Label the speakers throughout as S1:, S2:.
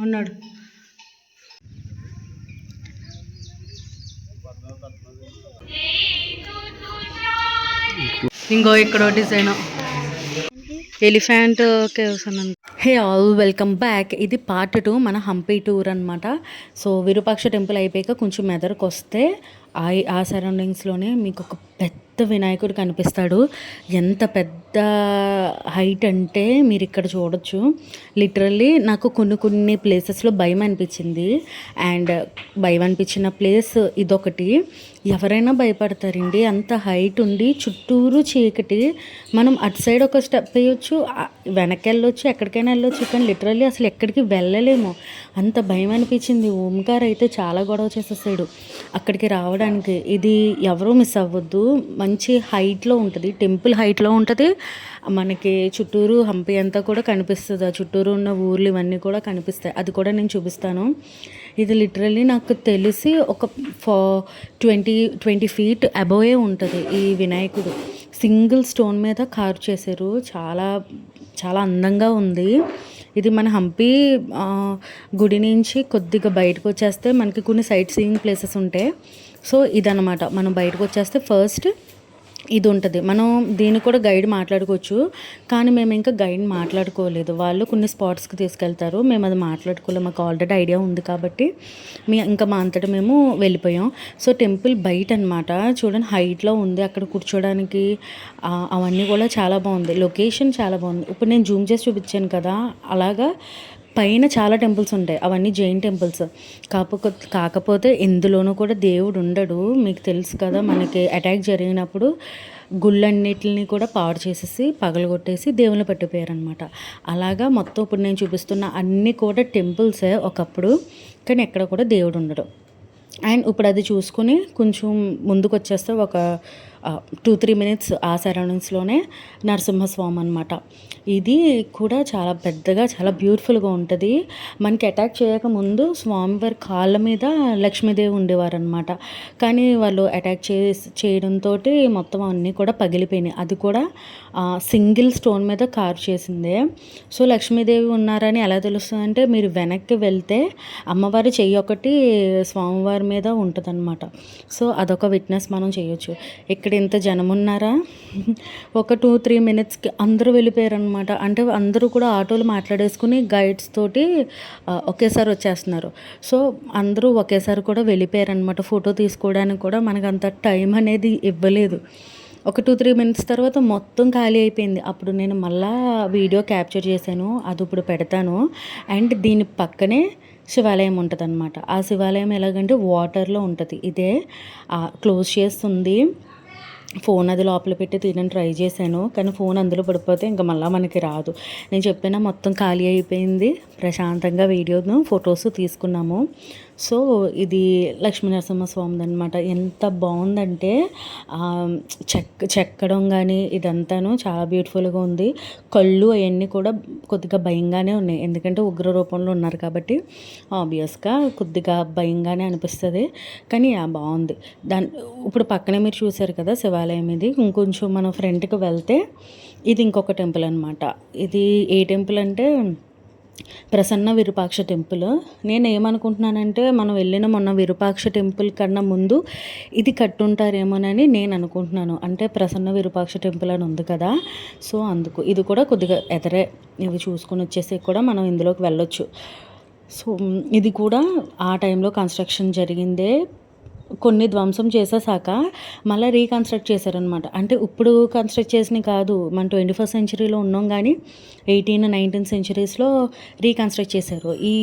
S1: ఉన్నాడు. ఇంకో ఇక్కడ డిజైన్ ఎలిఫెంట్ కేవ్స్ అన్న. Hey all, welcome back. ఇది పార్ట్ 2 మన హంపి టూర్ అనమాట. సో విరూపాక్ష టెంపుల్ అయిపోయాక కొంచెం మెదడుకు వస్తే ఆ సరౌండింగ్స్లోనే మీకు ఒక పెద్ద వినాయకుడు కనిపిస్తాడు. ఎంత పెద్ద హైట్ అంటే మీరు ఇక్కడ చూడొచ్చు. లిటరల్లీ నాకు కొన్ని ప్లేసెస్లో భయం అనిపించింది. అండ్ భయం అనిపించిన ప్లేస్ ఇదొకటి. ఎవరైనా భయపడతారండి, అంత హైట్ ఉండి చుట్టూరు చీకటి. మనం అటు సైడ్ ఒక స్టెప్ వేయొచ్చు, వెనక్కి వెళ్ళొచ్చు, ఎక్కడికైనా వెళ్ళొచ్చు, కానీ లిటరల్లీ అసలు ఎక్కడికి వెళ్ళలేము. అంత భయం అనిపించింది. ఓంకార్ అయితే చాలా గొడవ చేసేసాడు అక్కడికి రావడానికి. ఇది ఎవరూ మిస్ అవ్వద్దు. మంచి హైట్లో ఉంటుంది, టెంపుల్ హైట్లో ఉంటుంది. మనకి చుట్టూరు హంపి అంతా కూడా కనిపిస్తుంది. ఆ చుట్టూరు ఉన్న ఊర్లు ఇవన్నీ కూడా కనిపిస్తాయి. అది కూడా నేను చూపిస్తాను. ఇది లిటరల్లీ నాకు తెలిసి ఒక 20 feet అబోవే ఉంటుంది ఈ వినాయకుడు. సింగిల్ స్టోన్ మీద కార్వ్ చేశారు. చాలా చాలా అందంగా ఉంది. ఇది మన హంపి గుడి నుంచి కొద్దిగా బయటకు వచ్చేస్తే మనకి కొన్ని సైట్ సీయింగ్ ప్లేసెస్ ఉంటాయి. సో ఇదనమాట, మనం బయటకు వచ్చేస్తే ఫస్ట్ ఇది ఉంటుంది. మనం దీన్ని కూడా గైడ్ మాట్లాడుకోవచ్చు, కానీ మేము ఇంకా గైడ్ మాట్లాడుకోలేదు. వాళ్ళు కొన్ని స్పాట్స్కి తీసుకెళ్తారు, మేము అది మాట్లాడుకోలేము. మాకు ఆల్రెడీ ఐడియా ఉంది కాబట్టి ఇంకా మా అంతటా మేము వెళ్ళిపోయాం. సో టెంపుల్ బయట అనమాట, చూడండి హైట్లో ఉంది. అక్కడ కూర్చోడానికి అవన్నీ కూడా చాలా బాగుంది. లొకేషన్ చాలా బాగుంది. ఇప్పుడు నేను జూమ్ చేసి చూపించాను కదా, అలాగా పైన చాలా టెంపుల్స్ ఉంటాయి. అవన్నీ జైన్ టెంపుల్స్. కాకపోతే ఇందులోనూ కూడా దేవుడు ఉండడు. మీకు తెలుసు కదా, మనకి అటాక్ జరిగినప్పుడు గుళ్ళన్నిటిని కూడా పాడు చేసేసి పగలగొట్టేసి దేవుళ్ళు పట్టిపోయారనమాట. అలాగా మొత్తం ఇప్పుడు నేను చూపిస్తున్న అన్నీ కూడా టెంపుల్సే ఒకప్పుడు, కానీ ఎక్కడ కూడా దేవుడు ఉండడు. అండ్ ఇప్పుడు అది చూసుకుని కొంచెం ముందుకు వచ్చేస్తే ఒక 2-3 minutes ఆ సరౌండింగ్స్లోనే నరసింహస్వామి అనమాట. ఇది కూడా చాలా పెద్దగా చాలా బ్యూటిఫుల్గా ఉంటుంది. మనకి అటాక్ చేయకముందు స్వామివారి కాళ్ళ మీద లక్ష్మీదేవి ఉండేవారు అనమాట. కానీ వాళ్ళు అటాక్ చేయడంతో మొత్తం అన్నీ కూడా పగిలిపోయినాయి. అది కూడా సింగిల్ స్టోన్ మీద కార్వ్ చేసిందే. సో లక్ష్మీదేవి ఉన్నారని ఎలా తెలుస్తుందంటే, మీరు వెనక్కి వెళ్తే అమ్మవారి చెయ్యి ఒకటి స్వామివారి మీద ఉంటుందన్నమాట. సో అదొక విట్నెస్ మనం చేయొచ్చు. ఇక్కడ ఇంత జనం ఉన్నారా, ఒక 2-3 minutesకి అందరూ వెళ్ళిపోయారు అనమాట. అంటే అందరూ కూడా ఆటోలు మాట్లాడేసుకుని గైడ్స్ తోటి ఒకేసారి వచ్చేస్తున్నారు. సో అందరూ ఒకేసారి కూడా వెళ్ళిపోయారు అనమాట. ఫోటో తీసుకోవడానికి కూడా మనకు అంత టైం అనేది ఇవ్వలేదు. ఒక 2-3 minutes తర్వాత మొత్తం ఖాళీ అయిపోయింది. అప్పుడు నేను మళ్ళా వీడియో క్యాప్చర్ చేశాను, అది ఇప్పుడు పెడతాను. అండ్ దీని పక్కనే శివాలయం ఉంటుంది అనమాట. ఆ శివాలయం ఎలాగంటే వాటర్లో ఉంటుంది. ఇదే క్లోజ్ చేస్తుంది. ఫోన్ అది లోపల పెట్టి తీయడానికి ట్రై చేశాను, కానీ ఫోన్ అందులో పడిపోతే ఇంకా మళ్ళీ మనకి రాదు. నేను చెప్పిన మొత్తం ఖాళీ అయిపోయింది. ప్రశాంతంగా వీడియోను ఫొటోస్ తీసుకున్నాము. సో ఇది లక్ష్మీనరసింహస్వామిది అనమాట. ఎంత బాగుందంటే చెక్కడం కానీ ఇదంతాను చాలా బ్యూటిఫుల్గా ఉంది. కళ్ళు అవన్నీ కూడా కొద్దిగా భయంగానే ఉన్నాయి, ఎందుకంటే ఉగ్ర రూపంలో ఉన్నారు కాబట్టి ఆబ్వియస్గా కొద్దిగా భయంగానే అనిపిస్తుంది. కానీ బాగుంది. ఇప్పుడు పక్కనే మీరు చూసారు కదా శివాలయం. ఇది ఇంకొంచెం మనం ఫ్రంట్కి వెళ్తే ఇది ఇంకొక టెంపుల్ అనమాట. ఇది ఏ టెంపుల్ అంటే ప్రసన్న విరూపాక్ష టెంపుల్. నేను ఏమనుకుంటున్నానంటే, మనం వెళ్ళిన మొన్న విరూపాక్ష టెంపుల్ కన్నా ముందు ఇది కట్టుంటారేమోనని నేను అనుకుంటున్నాను. అంటే ప్రసన్న విరూపాక్ష టెంపుల్ అని ఉంది కదా, సో అందుకు. ఇది కూడా కొద్దిగా ఎదరే, ఇవి చూసుకొని వచ్చేసి కూడా మనం ఇందులోకి వెళ్ళొచ్చు. సో ఇది కూడా ఆ టైంలో కన్స్ట్రక్షన్ జరిగిందే. కొన్ని ధ్వంసం చేసేసాక మళ్ళీ రీకన్స్ట్రక్ట్ చేశారనమాట. అంటే ఇప్పుడు కన్స్ట్రక్ట్ చేసినవి కాదు, మన 21st centuryలో ఉన్నాం, కానీ 18th, 19th centuriesలో రీకన్స్ట్రక్ట్ చేశారు. ఈ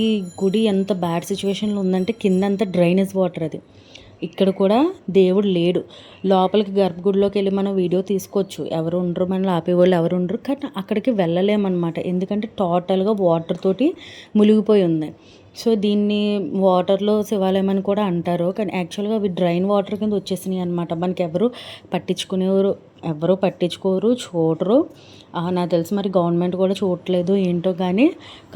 S1: గుడి ఎంత బ్యాడ్ సిచ్యువేషన్లో ఉందంటే, కిందంతా డ్రైనేజ్ వాటర్. అది ఇక్కడ కూడా దేవుడు లేడు. లోపలికి గర్భగుడిలోకి వెళ్ళి మనం వీడియో తీసుకోవచ్చు, ఎవరు ఉండరు, మనల్ని ఆపేవాళ్ళు ఎవరు ఉండరు. కానీ అక్కడికి వెళ్ళలేమన్నమాట, ఎందుకంటే టోటల్గా వాటర్ తోటి మునిగిపోయి ఉంది. సో దీన్ని వాటర్లో శివాలయం అని కూడా అంటారు, కానీ యాక్చువల్గా అవి డ్రైన్ వాటర్ కింద వచ్చేసినాయి అనమాట. మనకి ఎవరు పట్టించుకోరు, చూడరు. నాకు తెలిసి మరి గవర్నమెంట్ కూడా చూడట్లేదు ఏంటో, కానీ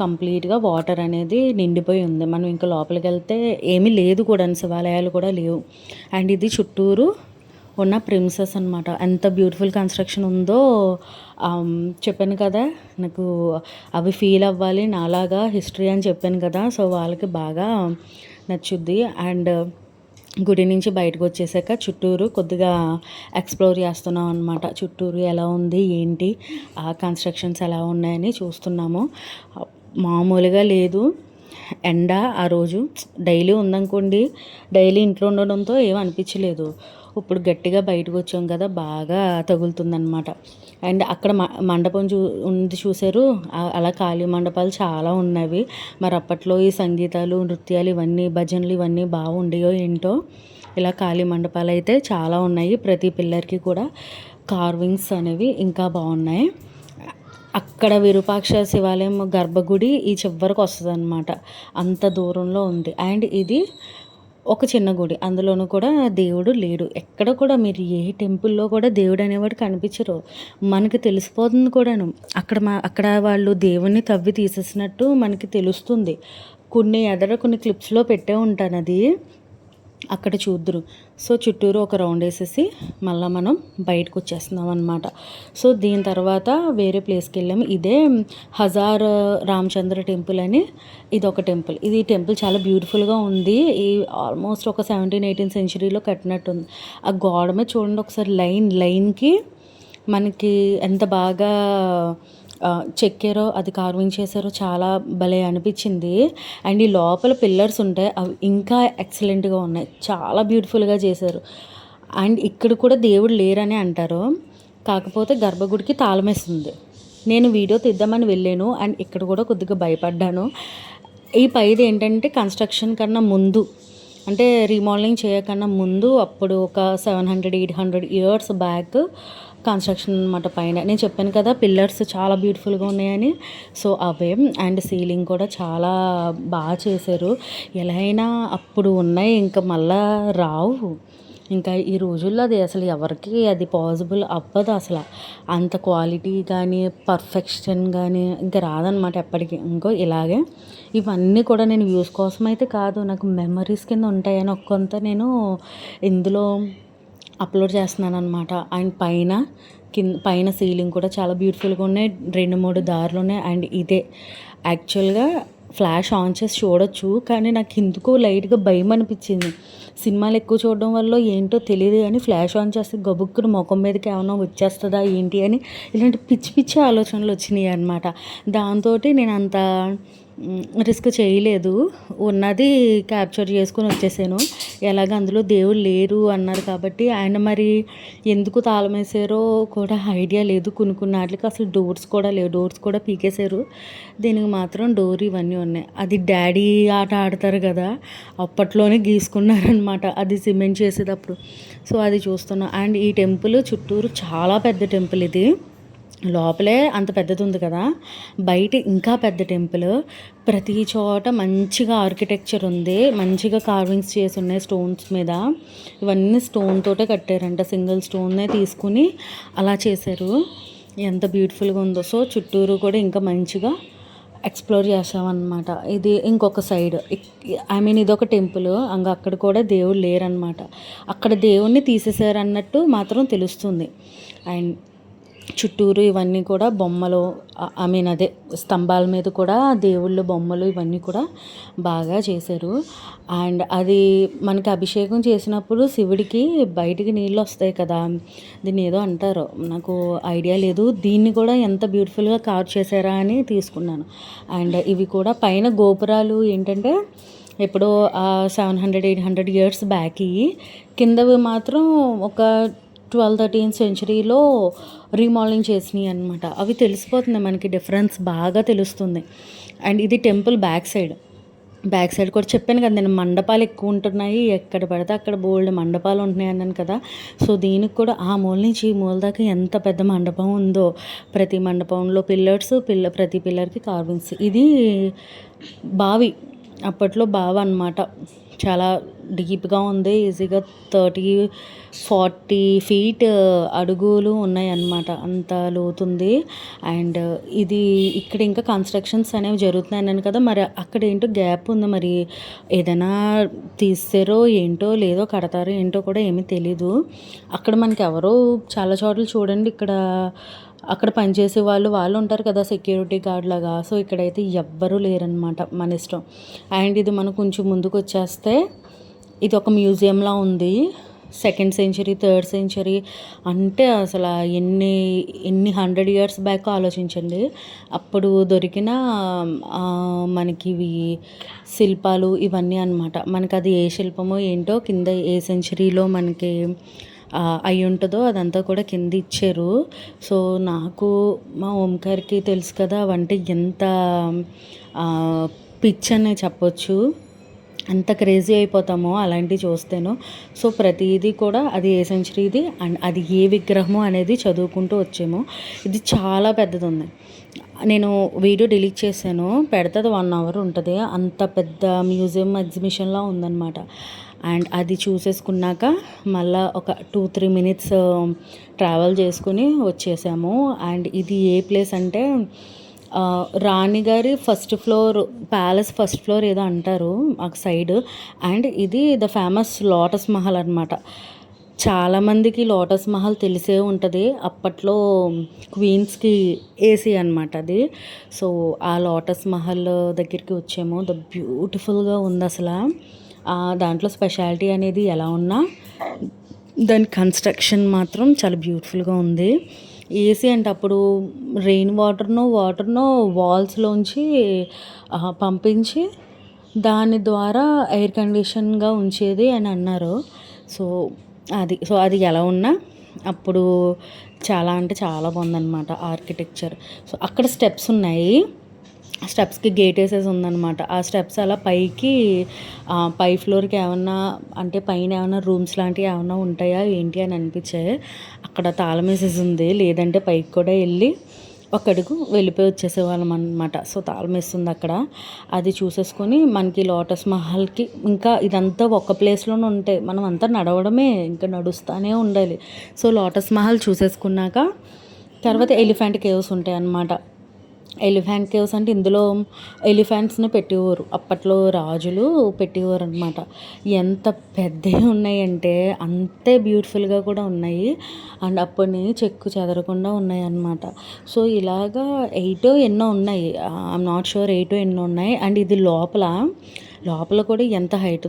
S1: కంప్లీట్గా వాటర్ అనేది నిండిపోయి ఉంది. మనం ఇంకా లోపలికి వెళ్తే ఏమీ లేదు కూడా, శివాలయాలు కూడా లేవు. అండ్ ఇది చుట్టూరు ఉన్న ప్రిన్సెస్ అనమాట. ఎంత బ్యూటిఫుల్ కన్స్ట్రక్షన్ ఉందో చెప్పాను కదా, నాకు అవి ఫీల్ అవ్వాలి నాలాగా హిస్టరీ అని చెప్పాను కదా. సో వాళ్ళకి బాగా నచ్చుద్ది. అండ్ గుడి నుంచి బయటకు వచ్చేసాక చుట్టూరు కొద్దిగా ఎక్స్ప్లోర్ చేస్తున్నాం అనమాట. చుట్టూరు ఎలా ఉంది ఏంటి, ఆ కన్స్ట్రక్షన్స్ ఎలా ఉన్నాయని చూస్తున్నాము. మామూలుగా లేదు ఎండ ఆ రోజు. డైలీ ఉందనుకోండి, డైలీ ఇంట్లో ఉండడంతో ఏం అనిపించలేదు. ఇప్పుడు గట్టిగా బయటకు వచ్చాం కదా, బాగా తగులుతుందనమాట. అండ్ అక్కడ మండపం ఉంది చూసారు, అలా ఖాళీ మండపాలు చాలా ఉన్నవి. మరి అప్పట్లో ఈ సంగీతాలు, నృత్యాలు ఇవన్నీ, భజనలు ఇవన్నీ బాగుండేయో ఏంటో. ఇలా ఖాళీ మండపాలు అయితే చాలా ఉన్నాయి. ప్రతి పిల్లర్కి కూడా కార్వింగ్స్ అనేవి ఇంకా బాగున్నాయి. అక్కడ విరూపాక్ష శివాలయం గర్భగుడి ఈ చివరికి వస్తుంది అనమాట, అంత దూరంలో ఉంది. అండ్ ఇది ఒక చిన్న గుడి, అందులోనూ కూడా దేవుడు లేడు. ఎక్కడ కూడా మీరు ఏ టెంపుల్లో కూడా దేవుడు అనేవాడు కనిపించరు. మనకి తెలిసిపోతుంది కూడాను. అక్కడ వాళ్ళు దేవుణ్ణి తవ్వి తీసేసినట్టు మనకి తెలుస్తుంది. కొన్ని క్లిప్స్లో పెట్టే ఉంటాను, అది అక్కడ చూద్దురు. సో చుట్టూరు ఒక రౌండ్ వేసేసి మళ్ళీ మనం బయటకు వచ్చేస్తున్నాం అనమాట. సో దీని తర్వాత వేరే ప్లేస్కి వెళ్ళాము. ఇదే హజార్ రామచంద్ర టెంపుల్ అని, ఇది ఒక టెంపుల్. ఇది టెంపుల్ చాలా బ్యూటిఫుల్గా ఉంది. ఈ ఆల్మోస్ట్ ఒక 17-18 సెంచరీలో కట్టినట్టుంది. ఆ గోడ మీద చూడండి ఒకసారి, లైన్కి మనకి ఎంత బాగా చెక్కారో, అది కార్వింగ్ చేశారో, చాలా భలే అనిపించింది. అండ్ ఈ లోపల పిల్లర్స్ ఉంటాయి, అవి ఇంకా ఎక్సలెంట్గా ఉన్నాయి, చాలా బ్యూటిఫుల్గా చేశారు. అండ్ ఇక్కడ కూడా దేవుడు లేరని అంటారు, కాకపోతే గర్భగుడికి తాళమేస్తుంది. నేను వీడియో తీద్దామని వెళ్ళాను, అండ్ ఇక్కడ కూడా కొద్దిగా భయపడ్డాను. ఈ పైది ఏంటంటే కన్స్ట్రక్షన్ కన్నా ముందు, అంటే రీమోడలింగ్ చేయకన్నా ముందు, అప్పుడు ఒక 700-800 ఇయర్స్ బ్యాక్ కన్స్ట్రక్షన్ అనమాట. పైన నేను చెప్పాను కదా పిల్లర్స్ చాలా బ్యూటిఫుల్గా ఉన్నాయని, సో అవే. అండ్ సీలింగ్ కూడా చాలా బాగా చేశారు. ఎలా అయినా అప్పుడు ఉన్నాయి, ఇంకా మళ్ళా రావు. ఇంకా ఈ రోజుల్లో అది అసలు ఎవరికి అది పాసిబుల్ అవ్వదు అసలు. అంత క్వాలిటీ కానీ పర్ఫెక్షన్ కానీ ఇంకా రాదనమాట ఎప్పటికీ. ఇంకో ఇలాగే ఇవన్నీ కూడా నేను వ్యూస్ కోసం అయితే కాదు, నాకు మెమరీస్ కింద ఉంటాయని ఒక్కంత నేను ఇందులో అప్లోడ్ చేస్తున్నాను అనమాట. అండ్ పైన సీలింగ్ కూడా చాలా బ్యూటిఫుల్గా ఉన్నాయి. 2-3 దారులు ఉన్నాయి. అండ్ ఇదే యాక్చువల్గా ఫ్లాష్ ఆన్ చేసి చూడొచ్చు, కానీ నాకు ఎందుకో లైట్గా భయం అనిపించింది. సినిమాలు ఎక్కువ చూడడం వల్ల ఏంటో తెలియదు, కానీ ఫ్లాష్ ఆన్ చేస్తే గబుక్కుని ముఖం మీదకి ఏమైనా వచ్చేస్తుందా ఏంటి అని ఇలాంటి పిచ్చి పిచ్చి ఆలోచనలు వచ్చినాయి అనమాట. దాంతో నేను అంత రిస్క్ చేయలేదు, ఉన్నది క్యాప్చర్ చేసుకొని వచ్చేసాను. ఎలాగ అందులో దేవుడు లేరు అన్నారు కాబట్టి. ఆయన మరి ఎందుకు తాళం వేసారో కూడా ఐడియా లేదు. కొన్ని వాటికి అసలు డోర్స్ కూడా లేవు, డోర్స్ కూడా పీకేశారు. దీనికి మాత్రం డోర్ ఇవన్నీ ఉన్నాయి. అది డాడీ ఆట ఆడతారు కదా, అప్పట్లోనే గీసుకున్నారనమాట, అది సిమెంట్ చేసేటప్పుడు. సో అది చూస్తున్నాం. అండ్ ఈ టెంపుల్ చుట్టూరు చాలా పెద్ద టెంపుల్. ఇది లోపలే అంత పెద్దది ఉంది కదా, బయట ఇంకా పెద్ద టెంపుల్. ప్రతి చోట మంచిగా ఆర్కిటెక్చర్ ఉంది, మంచిగా కార్వింగ్స్ చేసి ఉన్నాయి స్టోన్స్ మీద. ఇవన్నీ స్టోన్ తోటే కట్టారంట, సింగిల్ స్టోన్నే తీసుకుని అలా చేశారు. ఎంత బ్యూటిఫుల్గా ఉందో. సో చుట్టూరు కూడా ఇంకా మంచిగా ఎక్స్ప్లోర్ చేసామన్నమాట. ఇది ఇంకొక సైడ్, ఇదొక టెంపుల్. అక్కడ కూడా దేవుడు లేరనమాట, అక్కడ దేవుణ్ణి తీసేశారు అన్నట్టు మాత్రం తెలుస్తుంది. అండ్ చుట్టూరు ఇవన్నీ కూడా బొమ్మలు, అదే స్తంభాల మీద కూడా దేవుళ్ళ బొమ్మలు ఇవన్నీ కూడా బాగా చేశారు. అండ్ అది మనకి అభిషేకం చేసినప్పుడు శివుడికి బయటికి నీళ్ళు వస్తాయి కదా, దీన్ని ఏదో అంటారు, నాకు ఐడియా లేదు. దీన్ని కూడా ఎంత బ్యూటిఫుల్గా కార్వ్ చేశారా అని తీసుకున్నాను. అండ్ ఇవి కూడా పైన గోపురాలు ఏంటంటే ఎప్పుడో 700-800 ఇయర్స్ బ్యాక్, కిందవి మాత్రం ఒక 12-13 సెంచరీలో రీమోడలింగ్ చేసినాయి అనమాట. అవి తెలిసిపోతుంది మనకి, డిఫరెన్స్ బాగా తెలుస్తుంది. అండ్ ఇది టెంపుల్ బ్యాక్ సైడ్ కూడా చెప్పాను కదా నేను, మండపాలు ఎక్కువ ఉంటున్నాయి, ఎక్కడ పడితే అక్కడ బోల్డ్ మండపాలు ఉంటున్నాయి అన్నాను కదా. సో దీనికి కూడా ఆ మూల నుంచి ఈ మూల దాకా ఎంత పెద్ద మండపం ఉందో, ప్రతి మండపంలో పిల్లర్స్, ప్రతి పిల్లర్కి కార్వింగ్స్. ఇది బావి, అప్పట్లో బావి అనమాట, చాలా డీప్గా ఉంది. ఈజీగా 30-40 ఫీట్ అడుగులు ఉన్నాయన్నమాట. అంత లోతుంది. అండ్ ఇది ఇక్కడ ఇంకా కన్స్ట్రక్షన్స్ అనేవి జరుగుతున్నాయి అన్నాను కదా, మరి అక్కడ ఏంటో గ్యాప్ ఉంది. మరి ఏదైనా తీస్తారో ఏంటో, లేదో కడతారో ఏంటో కూడా ఏమీ తెలీదు. అక్కడ మనకి ఎవరో చాలా చోట్ల చూడండి, అక్కడ పనిచేసే వాళ్ళు ఉంటారు కదా, సెక్యూరిటీ గార్డ్ లాగా. సో ఇక్కడైతే ఎవ్వరూ లేరనమాట, మన ఇష్టం. అండ్ ఇది మనం కొంచెం ముందుకు వచ్చేస్తే ఇది ఒక మ్యూజియంలా ఉంది. 2nd సెంచరీ 3rd సెంచరీ అంటే అసలు ఎన్ని 100 ఇయర్స్ బ్యాక్ ఆలోచించండి. అప్పుడు దొరికిన మనకి ఇవి శిల్పాలు ఇవన్నీ అనమాట. మనకి అది ఏ శిల్పమో ఏంటో, కింద ఏ సెంచరీలో మనకి అయి ఉంటుందో అదంతా కూడా కింద ఇచ్చారు. సో నాకు మా ఓంకార్కి తెలుసు కదా, అవంటే ఎంత పిచ్ అనే చెప్పొచ్చు. అంత క్రేజీ అయిపోతామో అలాంటివి చూస్తేను. సో ప్రతిదీ కూడా అది ఏ సెంచరీది అండ్ అది ఏ విగ్రహము అనేది చదువుకుంటూ వచ్చాము. ఇది చాలా పెద్దది ఉంది. నేను వీడియో డిలీట్ చేశాను, పెడతది 1 అవర్ ఉంటుంది. అంత పెద్ద మ్యూజియం ఎగ్జిబిషన్లా ఉందన్నమాట. అండ్ అది చూసేసుకున్నాక మళ్ళీ ఒక 2-3 మినిట్స్ ట్రావెల్ చేసుకుని వచ్చేసాము. అండ్ ఇది ఏ ప్లేస్ అంటే రాణిగారి first floor, palace first floor ఏదో అంటారు మాకు సైడ్. అండ్ ఇది ద ఫేమస్ లోటస్ మహల్ అనమాట. చాలామందికి లోటస్ మహల్ తెలిసే ఉంటుంది. అప్పట్లో క్వీన్స్కి ఏసీ అనమాట అది. సో ఆ లోటస్ మహల్ దగ్గరికి వచ్చాము. ద బ్యూటిఫుల్గా ఉంది అసలు. దాంట్లో స్పెషాలిటీ అనేది ఎలా ఉన్నా దాని కన్స్ట్రక్షన్ మాత్రం చాలా బ్యూటిఫుల్గా ఉంది. ఏసీ అంటే అప్పుడు రెయిన్ వాటర్నో వాల్స్లోంచి పంపించి దాని ద్వారా ఎయిర్ కండిషన్గా ఉంచేది అని అన్నారు. సో అది ఎలా ఉన్నా అప్పుడు చాలా అంటే చాలా బాగుందన్నమాట ఆర్కిటెక్చర్. సో అక్కడ స్టెప్స్ ఉన్నాయి. స్టెప్స్కి గేట్ వేసేసి ఉందన్నమాట. ఆ స్టెప్స్ అలా పై ఫ్లోర్కి ఏమన్నా అంటే పైన ఏమన్నా రూమ్స్ లాంటివి ఏమన్నా ఉంటాయా ఏంటి అని అనిపించాయి. అక్కడ తాళం వేసేసి ఉంది, లేదంటే పైకి కూడా వెళ్ళి ఒక అడుగు వెళ్ళిపోయి వచ్చేసేవాళ్ళం అనమాట. సో తాళం వేస్తుంది అక్కడ. అది చూసేసుకొని మనకి లోటస్ మహల్కి ఇంకా ఇదంతా ఒక ప్లేస్లోనే ఉంటాయి. మనం అంతా నడవడమే, ఇంకా నడుస్తూనే ఉండాలి. సో లోటస్ మహల్ చూసేసుకున్నాక తర్వాత ఎలిఫెంట్ కేవ్స్ ఉంటాయి అన్నమాట. ఎలిఫెంట్ కేవ్స్ అంటే ఇందులో ఎలిఫెంట్స్ని పెట్టేవారు, అప్పట్లో రాజులు పెట్టేవారు అనమాట. ఎంత పెద్దవి ఉన్నాయంటే అంతే బ్యూటిఫుల్గా కూడా ఉన్నాయి. అండ్ అప్పటిని చెక్కు చెదరకుండా ఉన్నాయి అన్నమాట. సో ఇలాగా 8 ఎన్నో ఉన్నాయి, ఐఎమ్ నాట్ షూర్ 8 ఎన్నో ఉన్నాయి. అండ్ ఇది లోపల కూడా ఎంత హైట్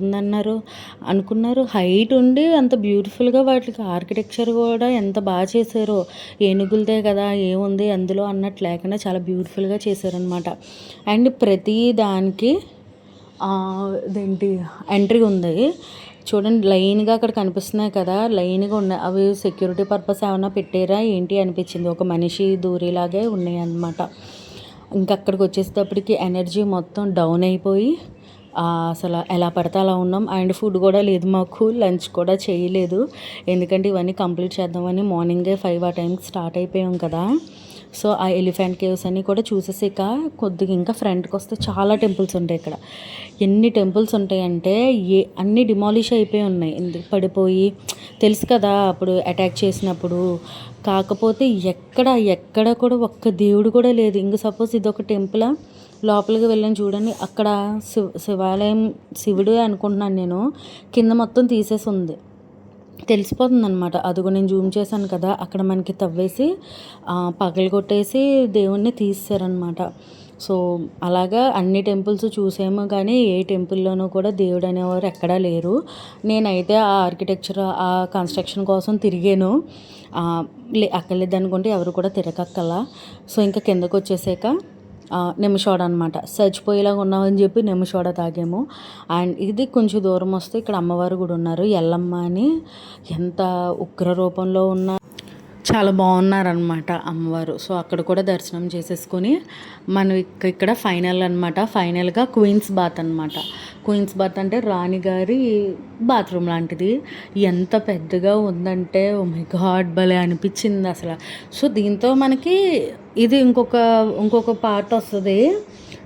S1: అనుకున్నారు. హైట్ ఉండి అంత బ్యూటిఫుల్గా వాటికి ఆర్కిటెక్చర్ కూడా ఎంత బాగా చేశారో. ఏనుగులదే కదా ఏముంది అందులో అన్నట్టు లేకుండా చాలా బ్యూటిఫుల్గా చేశారనమాట. అండ్ ప్రతి దానికి ఎంట్రీ ఉంది చూడండి. లైన్గా అక్కడ కనిపిస్తున్నాయి కదా, లైన్గా ఉన్నాయి. అవి సెక్యూరిటీ పర్పస్ ఏమైనా పెట్టారా ఏంటి అనిపించింది. ఒక మనిషి దూరేలాగే ఉన్నాయి అన్నమాట. ఇంకా అక్కడికి వచ్చేటప్పటికి ఎనర్జీ మొత్తం డౌన్ అయిపోయి అసలు ఎలా పడితే అలా ఉన్నాం. అండ్ ఫుడ్ కూడా లేదు మాకు, లంచ్ కూడా చేయలేదు. ఎందుకంటే ఇవన్నీ కంప్లీట్ చేద్దామని మార్నింగే 5 ఆ టైంకి స్టార్ట్ అయిపోయాం కదా. సో ఆ ఎలిఫెంట్ కేవ్స్ అన్నీ కూడా చూసేసాక కొద్దిగా ఇంకా ఫ్రంట్కి వస్తే చాలా టెంపుల్స్ ఉంటాయి ఇక్కడ. ఎన్ని టెంపుల్స్ ఉంటాయంటే అన్నీ డిమాలిష్ అయిపోయి ఉన్నాయి, ఎందుకు పడిపోయి తెలుసు కదా అప్పుడు అటాక్ చేసినప్పుడు. కాకపోతే ఎక్కడ కూడా ఒక్క దేవుడు కూడా లేదు. ఇంక సపోజ్ ఇదొక టెంపుల్, లోపలికి వెళ్ళని చూడండి, అక్కడ శివాలయం శివుడు అనుకుంటున్నాను నేను, కింద మొత్తం తీసేసి ఉంది, తెలిసిపోతుంది అనమాట. అదిగో నేను జూమ్ చేశాను కదా, అక్కడ మనకి తవ్వేసి పగలు కొట్టేసి దేవుణ్ణి తీసారనమాట. సో అలాగా అన్ని టెంపుల్స్ చూసాము, కానీ ఏ టెంపుల్లోనూ కూడా దేవుడు అనేవారు ఎక్కడా లేరు. నేనైతే ఆ ఆర్కిటెక్చర్ ఆ కన్స్ట్రక్షన్ కోసం తిరిగాను. అక్కర్లేదు అనుకుంటే ఎవరు కూడా తిరగక్కలా. సో ఇంకా కిందకు వచ్చేసాక నిమ్మసోడ అనమాట, చచ్చిపోయేలాగా ఉన్నామని చెప్పి నిమ్మసోడ తాగాము. అండ్ ఇది కొంచెం దూరం వస్తే ఇక్కడ అమ్మవారు కూడా ఉన్నారు, ఎల్లమ్మ అని. ఎంత ఉగ్ర రూపంలో ఉన్న చాలా బాగున్నారనమాట అమ్మవారు. సో అక్కడ కూడా దర్శనం చేసేసుకొని మనం ఇక్కడ ఫైనల్ అనమాట. ఫైనల్గా క్వీన్స్ బాత్ అనమాట. క్వీన్స్ బాత్ అంటే రాణిగారి బాత్రూమ్ లాంటిది. ఎంత పెద్దగా ఉందంటే ఓ మై గాడ్ భలే అనిపించింది అసలు. సో దీంతో మనకి ఇది ఇంకొక పార్ట్ వస్తుంది.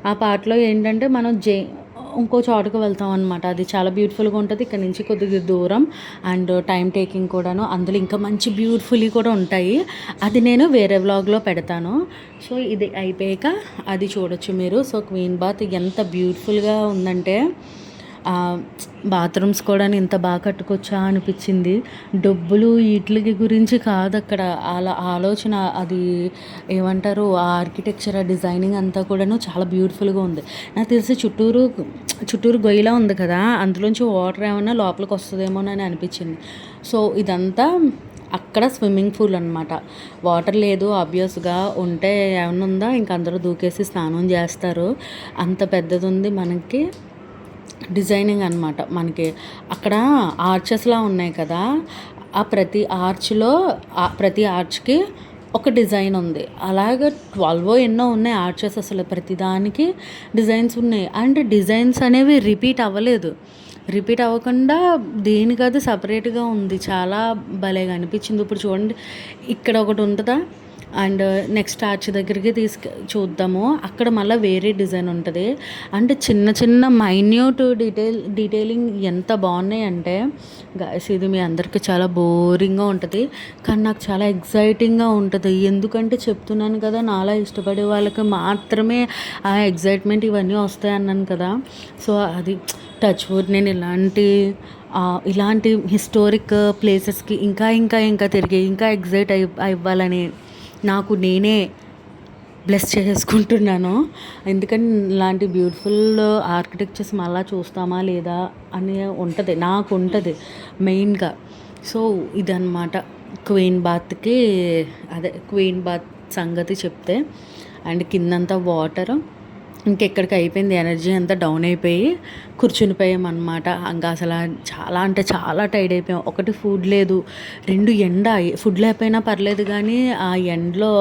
S1: ఆ పార్ట్లో ఏంటంటే మనం ఇంకో చోటుకి వెళ్తాం అనమాట. అది చాలా బ్యూటిఫుల్గా ఉంటుంది. ఇక్కడ నుంచి కొద్దిగా దూరం అండ్ టైం టేకింగ్ కూడాను. అందులో ఇంకా మంచి బ్యూటిఫుల్లీ కూడా ఉంటాయి. అది నేను వేరే వ్లాగ్లో పెడతాను. సో ఇది అయిపోయాక అది చూడొచ్చు మీరు. సో క్వీన్ బాత్ ఎంత బ్యూటిఫుల్గా ఉందంటే బాత్రూమ్స్ కూడా ఇంత బాగా కట్టుకొచ్చా అనిపించింది. డబ్బులు వీటికి గురించి కాదు అక్కడ, అలా ఆలోచన, అది ఏమంటారు, ఆ ఆర్కిటెక్చర్, ఆ డిజైనింగ్ అంతా కూడాను చాలా బ్యూటిఫుల్గా ఉంది. నాకు తెలిసి చుట్టూరు గొయ్యిలా ఉంది కదా, అందులోంచి వాటర్ ఏమైనా లోపలికి వస్తుందేమోనని అనిపించింది. సో ఇదంతా అక్కడ స్విమ్మింగ్ పూల్ అనమాట. వాటర్ లేదు ఆబ్వియస్గా, ఉంటే ఏమైనా ఉందా ఇంక అందరూ దూకేసి స్నానం చేస్తారు. అంత పెద్దది ఉంది మనకి డిజైనింగ్ అనమాట. మనకి అక్కడ ఆర్చెస్లా ఉన్నాయి కదా, ఆ ప్రతి ఆర్చ్కి ఒక డిజైన్ ఉంది. అలాగే 12 ఎన్నో ఉన్నాయి ఆర్చెస్, అసలు ప్రతిదానికి డిజైన్స్ ఉన్నాయి. అండ్ డిజైన్స్ అనేవి రిపీట్ అవ్వకుండా దేనికది సపరేట్గా ఉంది. చాలా భలేగా అనిపించింది. ఇప్పుడు చూడండి, ఇక్కడ ఒకటి ఉంటుందా, అండ్ నెక్స్ట్ ఆర్చ్ దగ్గరికి చూద్దాము. అక్కడ మళ్ళీ వేరే డిజైన్ ఉంటుంది. అంటే చిన్న మైన్యూట్ డీటెయిలింగ్ ఎంత బాగున్నాయి అంటే గాయ్స్, ఇది మీ అందరికీ చాలా బోరింగ్గా ఉంటుంది, కానీ నాకు చాలా ఎగ్జైటింగ్గా ఉంటుంది. ఎందుకంటే చెప్తున్నాను కదా, నాలా ఇష్టపడే వాళ్ళకి మాత్రమే ఆ ఎగ్జైట్మెంట్ ఇవన్నీ వస్తాయి అన్నాను కదా. సో అది టచ్ వుడ్, నేను ఇలాంటి హిస్టారిక్ ప్లేసెస్కి ఇంకా తిరిగి ఇంకా ఎగ్జైట్ అవ్వాలని నాకు నేనే బ్లెస్ చేసుకుంటున్నాను. ఎందుకంటే ఇలాంటి బ్యూటిఫుల్ ఆర్కిటెక్చర్స్ మళ్ళీ చూస్తామా లేదా అని నాకు ఉంటుంది మెయిన్గా. సో ఇదన్నమాట క్వీన్ బాత్ సంగతి చెప్తే. అండ్ కిందంతా వాటర్, ఇంకెక్కడికి అయిపోయింది, ఎనర్జీ అంతా డౌన్ అయిపోయి కూర్చుని పోయామన్నమాట. ఇంకా అసలు చాలా టైర్డ్ అయిపోయాం. ఒకటి ఫుడ్ లేదు, 2 ఎండ. ఫుడ్ లేకపోయినా పర్లేదు కానీ ఆ ఎండలో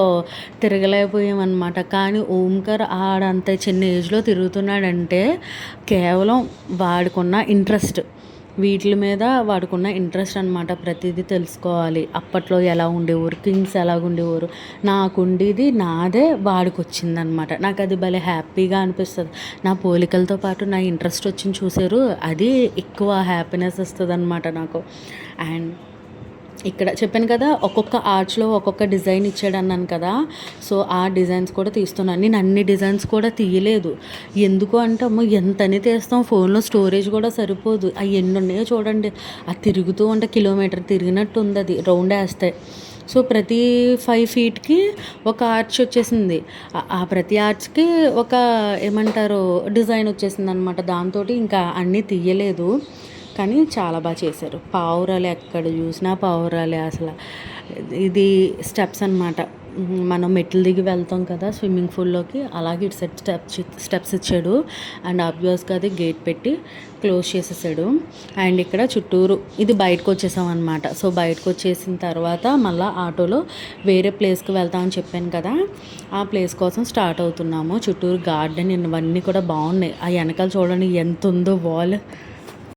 S1: తిరగలేకపోయామన్నమాట. కానీ ఓంకార్ ఆడంత చిన్న ఏజ్లో తిరుగుతున్నాడంటే కేవలం వాడుకున్న ఇంట్రెస్ట్, వీటి మీద వాడుకున్న ఇంట్రెస్ట్ అనమాట. ప్రతిదీ తెలుసుకోవాలి, అప్పట్లో ఎలా ఉండేవారు, కింగ్స్ ఎలాగుండేవారు, నాకుండేది నాదే వాడికి వచ్చిందనమాట. నాకు అది భలే హ్యాపీగా అనిపిస్తుంది. నా పోలికలతో పాటు నా ఇంట్రెస్ట్ వచ్చింది చూసారు, అది ఎక్కువ హ్యాపీనెస్ ఇస్తుంది అనమాట నాకు. అండ్ ఇక్కడ చెప్పాను కదా, ఒక్కొక్క ఆర్చ్లో ఒక్కొక్క డిజైన్ ఇచ్చాడు అన్నాను కదా. సో ఆ డిజైన్స్ కూడా తీస్తున్నాను. నేను అన్ని డిజైన్స్ కూడా తీయలేదు. ఎందుకు అంటే ఎంతని తీస్తాం, ఫోన్లో స్టోరేజ్ కూడా సరిపోదు. అవి ఎన్ని ఉన్నాయో చూడండి, అది తిరుగుతూ ఉంటే కిలోమీటర్ తిరిగినట్టు ఉంది, అది రౌండ్ వేస్తాయి. సో ప్రతి 5 ఫీట్కి ఒక ఆర్చ్ వచ్చేసింది. ఆ ప్రతి ఆర్చ్కి ఒక ఏమంటారు డిజైన్ వచ్చేసింది అనమాట. దాంతో ఇంకా అన్నీ తీయలేదు, కానీ చాలా బాగా చేశారు. పావురాలు ఎక్కడ చూసినా పావురాలే అసలు. ఇది స్టెప్స్ అనమాట, మనం మెట్లు దిగి వెళ్తాం కదా స్విమ్మింగ్ పూల్లోకి, అలాగే ఇటు సైడ్ స్టెప్స్ ఇచ్చాడు. అండ్ ఆబ్వియస్గా అది గేట్ పెట్టి క్లోజ్ చేసేసాడు. అండ్ ఇక్కడ చుట్టూరు ఇది బయటకు వచ్చేసాం అనమాట. సో బయటకు వచ్చేసిన తర్వాత మళ్ళీ ఆటోలో వేరే ప్లేస్కి వెళ్తామని చెప్పాను కదా, ఆ ప్లేస్ కోసం స్టార్ట్ అవుతున్నాము. చుట్టూరు గార్డెన్ ఇవన్నీ కూడా బాగున్నాయి. ఆ వెనకాల చూడండి ఎంత ఉందో వాల్,